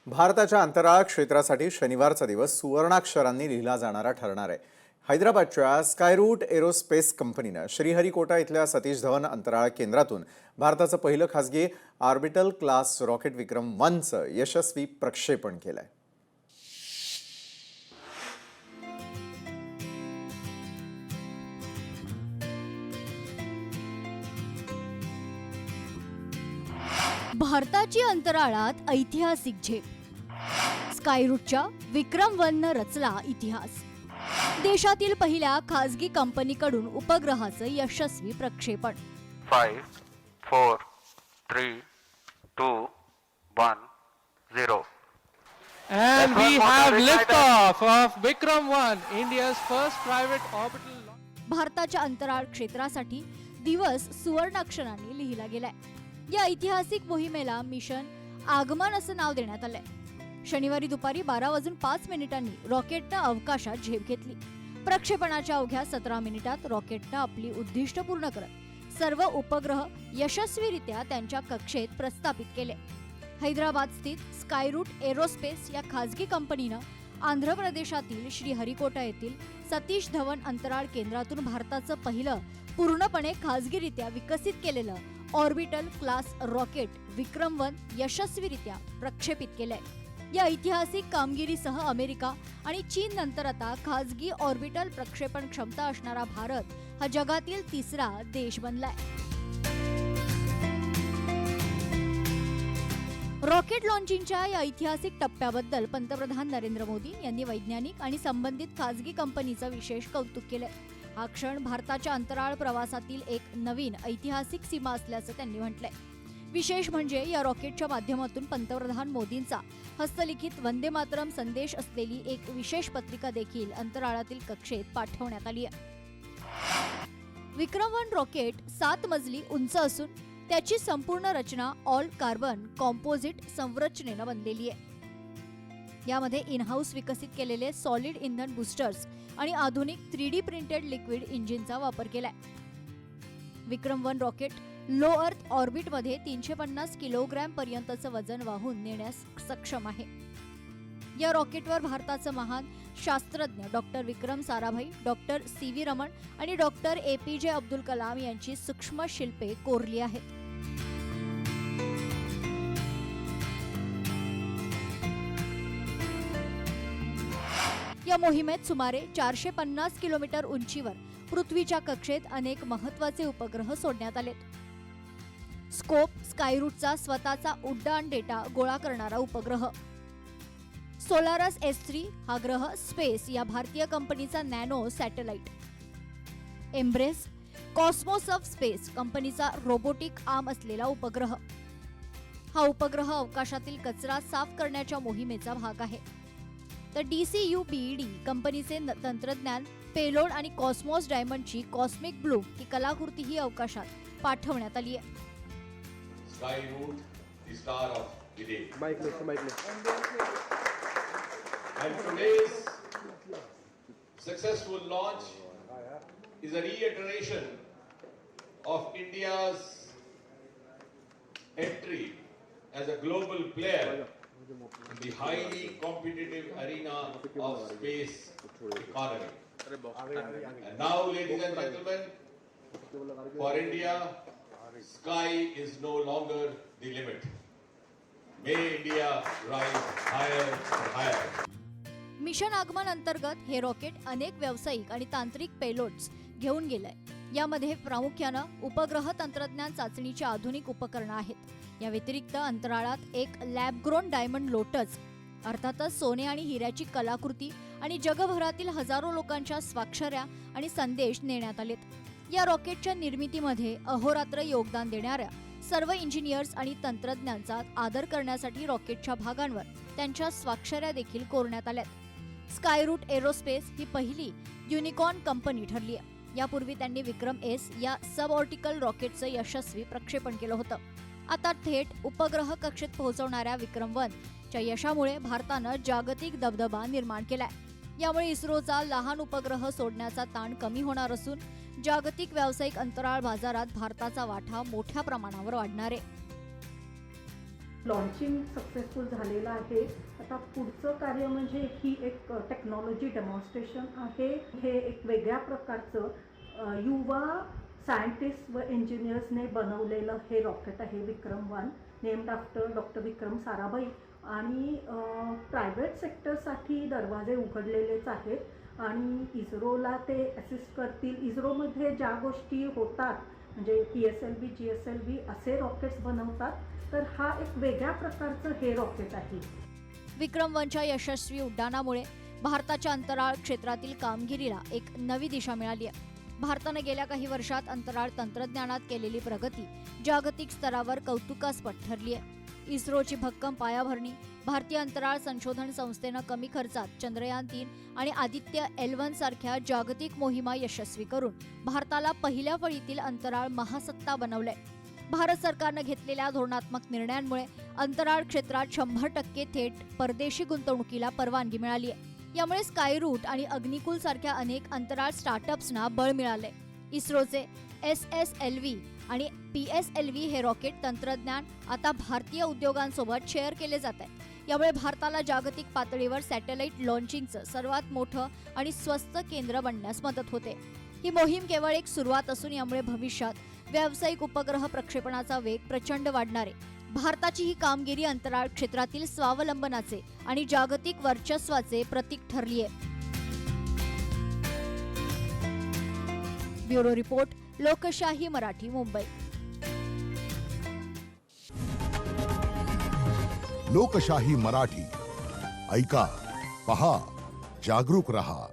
भारताच्या अंतराळ क्षेत्रासाठी शनिवारचा दिवस सुवर्णाक्षरांनी लिहिला जाणारा ठरणार आहे. हैदराबादच्या स्कायरूट एरोस्पेस कंपनीनं श्रीहरिकोटा इथल्या सतीश धवन अंतराळ केंद्रातून भारताचं पहिलं खासगी ऑर्बिटल क्लास रॉकेट विक्रम-1चं यशस्वी प्रक्षेपण केलंय. भारताची अंतराळात ऐतिहासिक झेप. स्कायरूटच्या विक्रम-1नं रचला इतिहास. देशातील पहिल्या खासगी कंपनीकडून उपग्रहाचं यशस्वी प्रक्षेपण. 5, 4, 3, 2, 1, 0. And we have liftoff of Vikram-1, India's first private orbital launch. भारताच्या अंतराळ क्षेत्रासाठी दिवस सुवर्णाक्षरांनी लिहिला गेलाय. या ऐतिहासिक मोहिमेला मिशन आगमन असं नाव देण्यात आलंय. शनिवारी दुपारी 12:05 रॉकेटनं अवकाशात झेप घेतली. प्रक्षेपणाच्या अवघ्या 17 मिनिटात रॉकेटनं आपली उद्दिष्ट पूर्ण करत सर्व उपग्रह यशस्वीरित्या त्यांच्या कक्षेत प्रस्थापित केले. हैदराबाद स्थित स्कायरूट एरोस्पेस या खासगी कंपनीनं आंध्र प्रदेशातील श्रीहरिकोटा येथील सतीश धवन अंतराळ केंद्रातून भारताचं पहिलं पूर्णपणे खासगीरित्या विकसित केलेलं ऑर्बिटल क्लास रॉकेट विक्रम-1 यशस्वीरित्या प्रक्षेपित केलंय. या ऐतिहासिक कामगिरीसह अमेरिका आणि चीन नंतर आता खासगी ऑर्बिटल प्रक्षेपण क्षमता असणारा भारत हा जगातील तिसरा देश बनलाय. रॉकेट लॉन्चिंगच्या या ऐतिहासिक टप्प्याबद्दल पंतप्रधान नरेंद्र मोदी यांनी वैज्ञानिक आणि संबंधित खासगी कंपनीचं विशेष कौतुक केलंय. हा क्षण भारताच्या अंतराळ प्रवासातील एक नवीन ऐतिहासिक सीमा असल्याचं त्यांनी म्हटलंय. विशेष म्हणजे या रॉकेटच्या माध्यमातून पंतप्रधान मोदींचा हस्तलिखित वंदे मातरम संदेश असलेली एक विशेष पत्रिका देखील अंतराळातील कक्षेत पाठवण्यात आली आहे. विक्रम-1 रॉकेट 7 मजली उंच असून त्याची संपूर्ण रचना ऑल कार्बन कॉम्पोजिट संरचनेनं बनलेली आहे. यामध्ये इनहाऊस विकसित केलेले सॉलिड इंधन बूस्टर्स आणि आधुनिक 3D प्रिंटेड लिक्विड इंजिनचा वापर केलाय. विक्रम-1 रॉकेट लो अर्थ ऑर्बिटमध्ये 350 किलोग्रॅम पर्यंतचं वजन वाहून नेण्यास सक्षम आहे. या रॉकेटवर भारताचं महान शास्त्रज्ञ doctor Vikram Sarabhai, doctor CV Raman आणि डॉक्टर APJ अब्दुल कलाम यांची सूक्ष्म शिल्पे कोरली आहेत. या मोहिमेत सुमारे 450 किलोमीटर उंचीवर पृथ्वीच्या कक्षेत अनेक महत्त्वाचे उपग्रह सोडण्यात आलेत. स्कोप स्कायरूटचा स्वतःचा उड्डाण डेटा गोळा करणारा उपग्रह, सोलारस S3 हा ग्रह स्पेस या भारतीय कंपनीचा nano satellite, embrace Cosmos of space कंपनीचा रोबोटिक आर्म असलेला उपग्रह. हा उपग्रह अवकाशातील कचरा साफ करण्याच्या मोहिमेचा भाग आहे. तर DCU-BED कंपनीचे तंत्रज्ञान पेलोड आणि कॉस्मोस डायमंडची कॉस्मिक ब्लूम ही कलाकृती ही अवकाशात पाठवण्यात आली आहे. Skyroot, the star of the day. And today's successful launch is a reiteration of India's entry as a global player in the highly competitive arena of space economy. And now, ladies and gentlemen, for India, sky is no longer the limit. May India rise higher and higher. Mission आगमन अंतर्गत हे rocket अनेक व्यावसायिक आणि तांत्रिक payloads घेऊन गेलंय. यामध्ये प्रामुख्यानं उपग्रह तंत्रज्ञान चाचणीची आधुनिक उपकरणं आहेत. या व्यतिरिक्त अंतराळात एक लॅब ग्रोन डायमंड लोटस, अर्थातच सोने आणि हिऱ्याची कलाकृती आणि जगभरातील हजारो लोकांच्या स्वाक्षऱ्या आणि संदेश नेण्यात आलेत. या रॉकेटच्या निर्मितीमध्ये अहोरात्र योगदान देणाऱ्या सर्व इंजिनियर्स आणि तंत्रज्ञांचा आदर करण्यासाठी रॉकेटच्या भागांवर त्यांच्या स्वाक्षऱ्या देखील कोरण्यात आल्यात. स्कायरूट एरोस्पेस ही पहिली युनिकॉर्न कंपनी ठरली आहे. यापूर्वी त्यांनी विक्रम-S या सब ऑर्टिकल रॉकेटचं यशस्वी प्रक्षेपण केलं होतं. आता थेट उपग्रह कक्षेत पोहोचवणाऱ्या विक्रम-1 च्या यशामुळे भारतानं जागतिक दबदबा निर्माण केलाय. यामुळे इस्रोचा लहान उपग्रह सोडण्याचा ताण कमी होणार असून जागतिक व्यावसायिक अंतराळ बाजारात भारताचा वाटा मोठ्या प्रमाणावर वाढणार आहे. लॉन्चिंग सक्सेसफुल झालेलं आहे. आता पुढचं कार्य म्हणजे ही एक टेक्नॉलॉजी डेमॉन्स्ट्रेशन आहे. हे एक वेगळ्या प्रकारचं युवा सायंटिस्ट व इंजिनियर्सने बनवलेलं हे रॉकेट आहे विक्रम-1, named after doctor Vikram Sarabhai. आणि प्रायव्हेट सेक्टरसाठी दरवाजे उघडलेलेच आहेत आणि इस्रोला ते असिस्ट करतील. इस्रोमध्ये ज्या गोष्टी होतात म्हणजे PSLV, GSLV असे रॉकेट्स बनवतात, तर हा एक वेगळ्या प्रकारचं हे रॉकेट आहे. विक्रम-1च्या यशस्वी उड्डाणामुळे भारताच्या अंतराळ क्षेत्रातील कामगिरीला एक नवी दिशा मिळाली आहे. भारताने गेल्या काही वर्षात अंतराळ तंत्रज्ञानात केलेली प्रगती जागतिक स्तरावर कौतुकास्पद ठरली आहे. इस्रोची भक्कम पायाभरणी, भारतीय अंतराळ संशोधन संस्थेनं कमी खर्चात चंद्रयान-3 आणि आदित्य L1 सारख्या जागतिक मोहिमा यशस्वी करून भारताला पहिल्या फळीतील अंतराळ महासत्ता बनवलंय. भारत सरकारनं घेतलेल्या धोरणात्मक निर्णयांमुळे अंतराळ क्षेत्रात 100% थेट परदेशी गुंतवणुकीला परवानगी मिळाली आहे. यामुळे स्कायरूट आणि अग्निकुल सारख्या अनेक अंतराळ स्टार्टअप्सना बळ मिळाले. इस्रोचे SSLV आणि PSLV हे रॉकेट तंत्रज्ञान आता भारतीय उद्योगांसोबत शेअर केले जात आहे. यामुळे भारताला जागतिक पातळीवर सॅटेलाइट लॉन्चिंगचं सर्वात मोठं आणि स्वस्त केंद्र बनण्यास मदत होते. ही मोहीम केवळ एक सुरुवात असून यामुळे भविष्यात व्यावसायिक उपग्रह प्रक्षेपणाचा वेग प्रचंड वाढणार आहे. भारताची ही कामगिरी अंतराळ क्षेत्रातील स्वावलंबनाचे आणि जागतिक वर्चस्वाचे प्रतीक ठरली आहे. ब्युरो रिपोर्ट, लोकशाही मराठी, मुंबई. लोकशाही मराठी ऐका, पहा, जागरूक रहा.